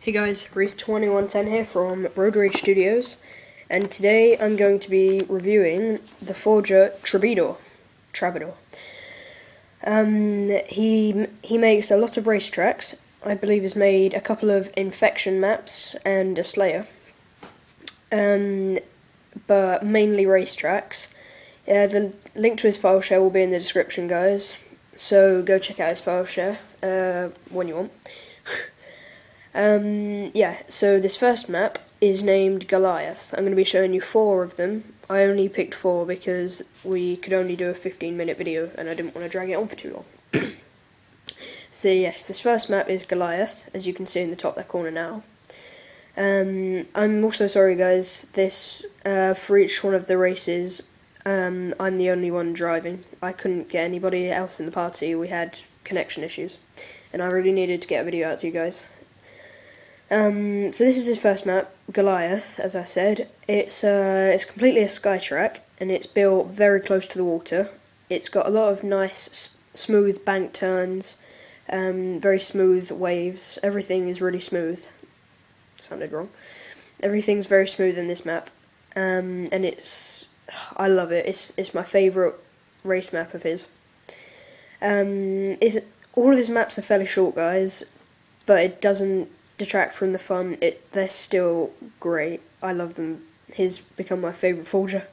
Hey guys, Reese2110 here from Road Rage Studios, and today I'm going to be reviewing the forger Trabbedoor. He makes a lot of racetracks. I believe he's made a couple of infection maps and a Slayer, but mainly racetracks. The link to his file share will be in the description, guys, so go check out his file share when you want. Yeah, so this first map is named Goliath. I'm going to be showing you 4 of them. I only picked 4 because we could only do a 15-minute video and I didn't want to drag it on for too long. So yes, this first map is Goliath, as you can see in the top left corner now. I'm also sorry guys, for each one of the races, I'm the only one driving. I couldn't get anybody else in the party. We had connection issues and I really needed to get a video out to you guys. So this is his first map, Goliath, as I said. It's completely a sky track, and it's built very close to the water. It's got a lot of nice, smooth bank turns, very smooth waves. Everything is really smooth. Sounded wrong. Everything's very smooth in this map, and I love it. It's my favourite race map of his. All of his maps are fairly short, guys, but it doesn't detract from the fun. They're still great. I love them. He's become my favourite forger.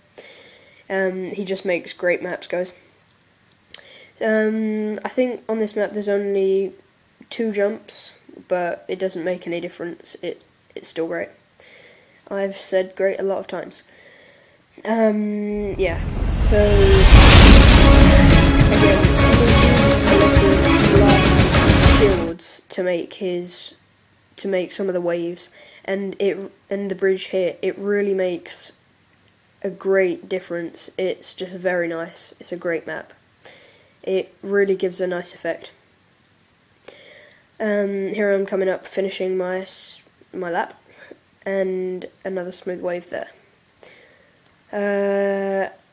He just makes great maps, guys. I think on this map there's only 2 jumps, but it doesn't make any difference. It's still great. I've said great a lot of times. Yeah, so again, he used a lot of glass shields to make some of the waves, and the bridge here, it really makes a great difference. It's just very nice. It's a great map. It really gives a nice effect. Here I'm coming up, finishing my lap, and another smooth wave there.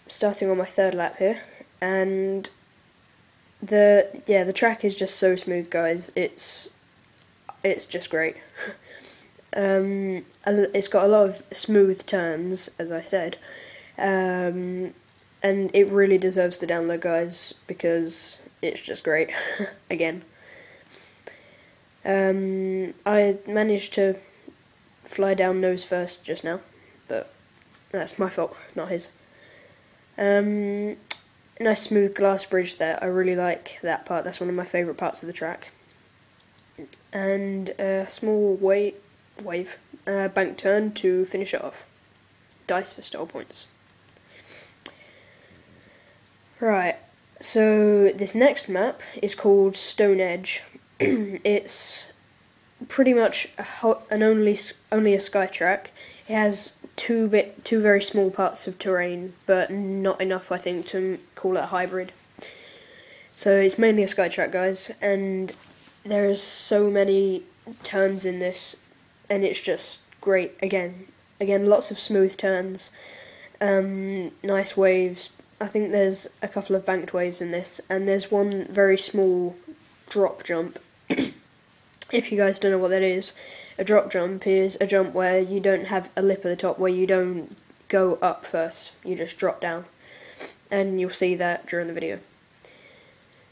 Starting on my 3rd lap here, and the track is just so smooth, guys. It's just great. It's got a lot of smooth turns, as I said, and it really deserves the download, guys, because it's just great. Again, I managed to fly down nose first just now, but that's my fault, not his. Nice smooth glass bridge there. I really like that part. That's one of my favourite parts of the track. And a small wave bank turn to finish it off. Dice for style points. Right, so this next map is called Stone Edge. It's pretty much only a sky track. It has two very small parts of terrain, but not enough, I think, to call it a hybrid. So it's mainly a sky track, guys, and there's so many turns in this, and it's just great. Again, lots of smooth turns, nice waves. I think there's a couple of banked waves in this, and there's one very small drop jump. If you guys don't know what that is, a drop jump is a jump where you don't have a lip at the top, where you don't go up first, you just drop down, and you'll see that during the video.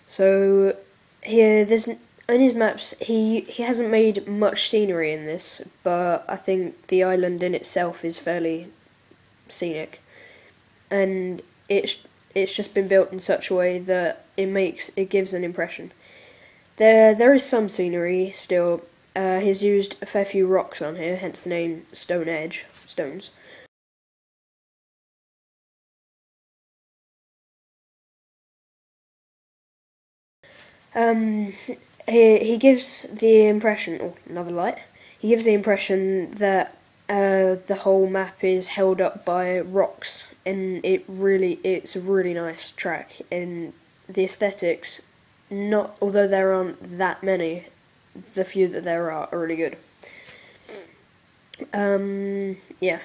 So here, in his maps, he hasn't made much scenery in this, but I think the island in itself is fairly scenic, and it's just been built in such a way that it gives an impression. There is some scenery still. He's used a fair few rocks on here, hence the name Stone Edge, stones. He gives the impression, oh, another light. He gives the impression that the whole map is held up by rocks, and it's a really nice track. And the aesthetics, although there aren't that many, the few that there are really good. Yeah,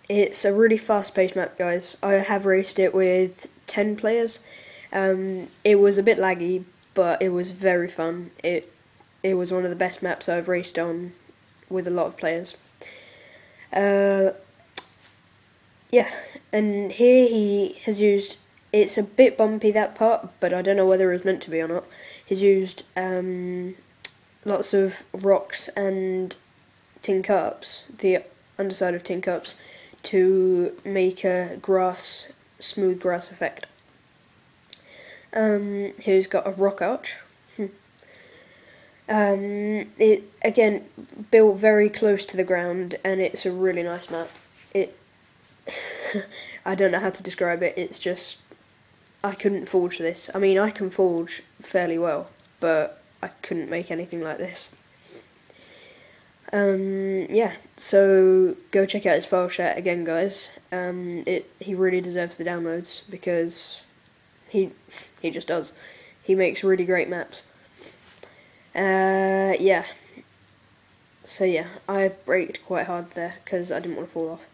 it's a really fast-paced map, guys. I have raced it with 10 players. It was a bit laggy, but it was very fun. It was one of the best maps I've raced on with a lot of players. Yeah, and here he has used, it's a bit bumpy that part, but I don't know whether it was meant to be or not. He's used lots of rocks and tin cups, the underside of tin cups, to make a smooth grass effect. Here's got a rock arch. It again built very close to the ground, and it's a really nice map. I don't know how to describe it. It's just, I couldn't forge this. I mean, I can forge fairly well, but I couldn't make anything like this. Yeah, so go check out his file share again, guys. He really deserves the downloads, because he just does. He makes really great maps. Yeah. So yeah, I braked quite hard there because I didn't want to fall off.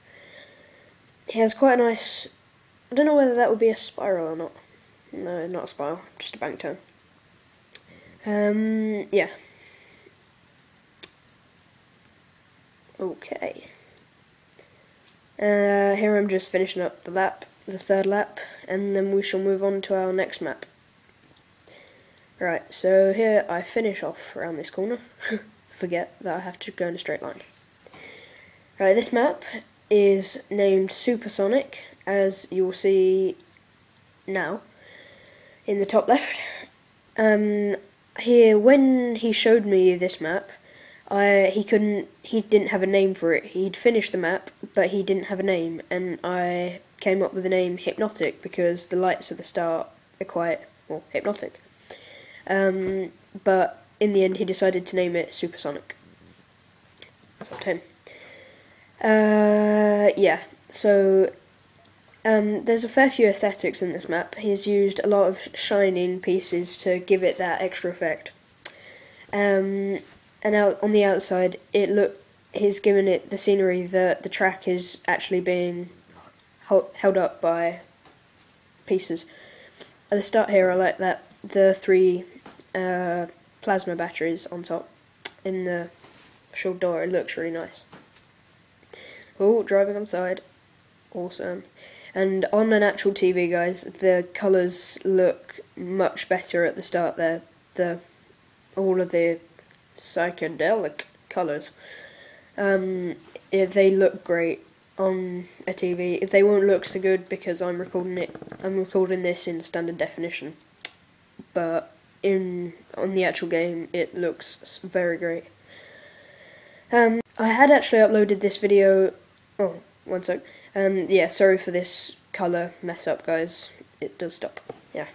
He has quite a nice, I don't know whether that would be a spiral or not. No, not a spiral, just a bank turn. Yeah. Okay. Here I'm just finishing up the third lap, and then we shall move on to our next map. Right, so here I finish off around this corner. Forget that I have to go in a straight line. Right, this map is named Supersonic, as you will see now in the top left. Here, when he showed me this map, he didn't have a name for it. He'd finished the map, but he didn't have a name, and I came up with the name Hypnotic because the lights at the start are quite, well, hypnotic. But in the end he decided to name it Supersonic. It's up to him. Yeah, so there's a fair few aesthetics in this map. He's used a lot of shining pieces to give it that extra effect. And out on the outside, he's given it the scenery that the track is actually being held up by pieces. At the start here, I like that the 3 plasma batteries on top in the shield door. It looks really nice. Oh, driving on the side, awesome. And on an actual TV, guys, the colours look much better at the start there. All of the psychedelic colours. They look great on a TV. They won't look so good because I'm recording this in standard definition. But on the actual game, it looks very great. I had actually uploaded this video. Oh, one sec. Yeah, sorry for this colour mess up, guys. It does stop. Yeah.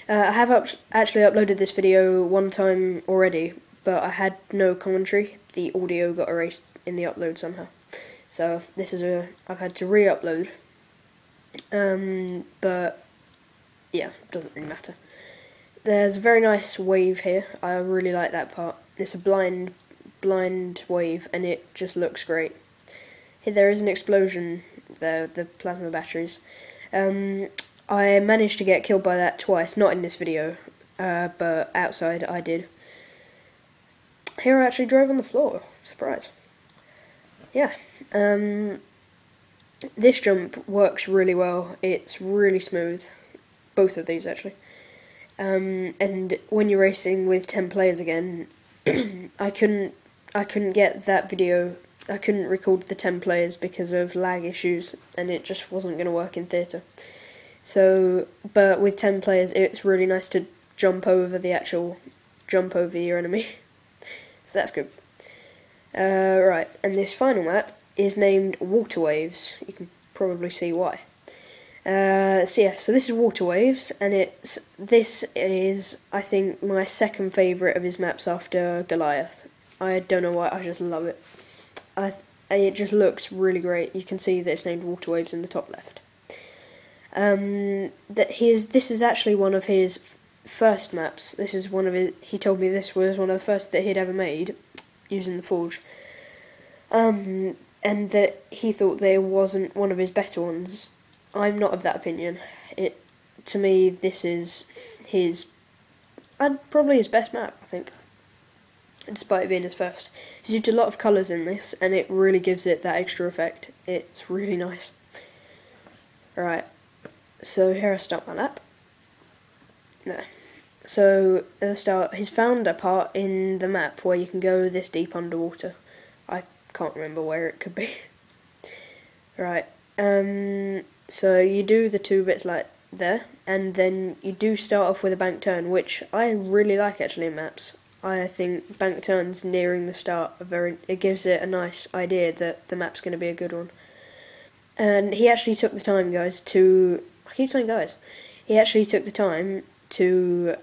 I have actually uploaded this video one time already, but I had no commentary. The audio got erased in the upload somehow. So I've had to re-upload. But yeah, doesn't really matter. There's a very nice wave here. I really like that part. It's a blind wave, and it just looks great. Here there is an explosion there, the plasma batteries. I managed to get killed by that twice, not in this video, but outside I did. Here I actually drove on the floor, surprise. Yeah, this jump works really well. It's really smooth, both of these actually. And when you're racing with 10 players again, I couldn't get that video. I couldn't record the 10 players because of lag issues, and it just wasn't going to work in theatre. So, but with 10 players, it's really nice to jump over your enemy. So that's good. Right, and this final map is named Water Waves. You can probably see why. So yeah, so this is Water Waves, and this is, I think, my second favourite of his maps after Goliath. I don't know why, I just love it. It just looks really great. You can see that it's named Water Waves in the top left. This is actually one of his first maps. This is one of his. He told me this was one of the first that he'd ever made using the Forge. And that he thought there wasn't one of his better ones. I'm not of that opinion. To me, this is probably his best map, I think. despite it being his first. He's used a lot of colours in this, and it really gives it that extra effect. It's really nice. Right, so here I start my lap. There. So at the start, he's found a part in the map where you can go this deep underwater. I can't remember where it could be. Right, so you do the 2 bits like there, and then you do start off with a bank turn, which I really like actually in maps. I think bank turns nearing the start are it gives it a nice idea that the map's going to be a good one. And he actually took the time, guys, to... I keep saying guys. He actually took the time to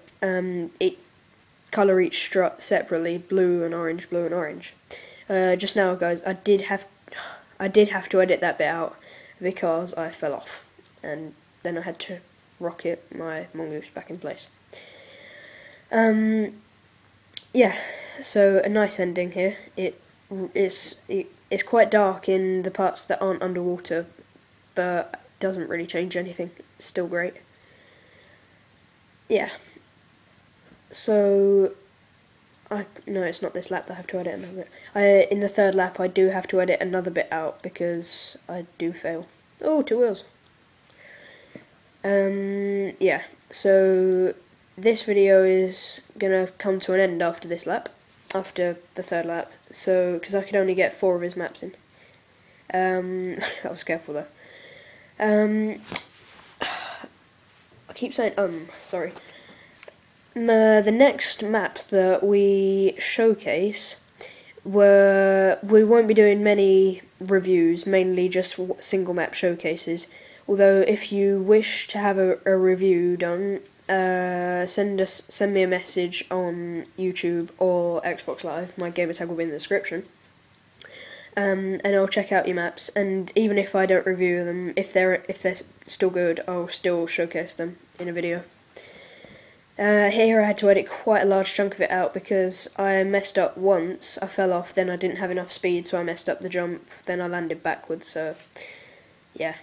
colour each strut separately, blue and orange, blue and orange. Just now, guys, I did have to edit that bit out because I fell off, and then I had to rocket my mongoose back in place. Yeah, so a nice ending here. It's quite dark in the parts that aren't underwater, but doesn't really change anything. It's still great. Yeah. So, no, it's not this lap that I have to edit another bit. In the 3rd lap, I do have to edit another bit out because I do fail. Oh, 2 wheels. Yeah, so this video is gonna come to an end after this lap, after the 3rd lap, so, because I could only get 4 of his maps in. I was careful though. I keep saying sorry. The next map that we showcase, we won't be doing many reviews, mainly just single map showcases. Although if you wish to have a review done, send me a message on YouTube or Xbox Live. My gamer tag will be in the description. And I'll check out your maps, and even if I don't review them, if they're still good, I'll still showcase them in a video. Here I had to edit quite a large chunk of it out because I messed up once. I fell off, then I didn't have enough speed, so I messed up the jump, then I landed backwards, so yeah,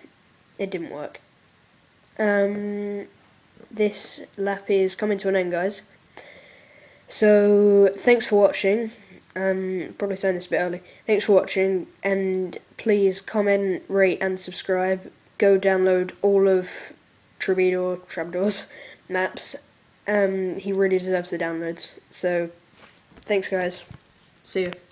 it didn't work. This lap is coming to an end, guys. So thanks for watching. Probably saying this a bit early. Thanks for watching, and please comment, rate and subscribe. Go download all of Trabbedoor's maps. He really deserves the downloads. So thanks guys. See you.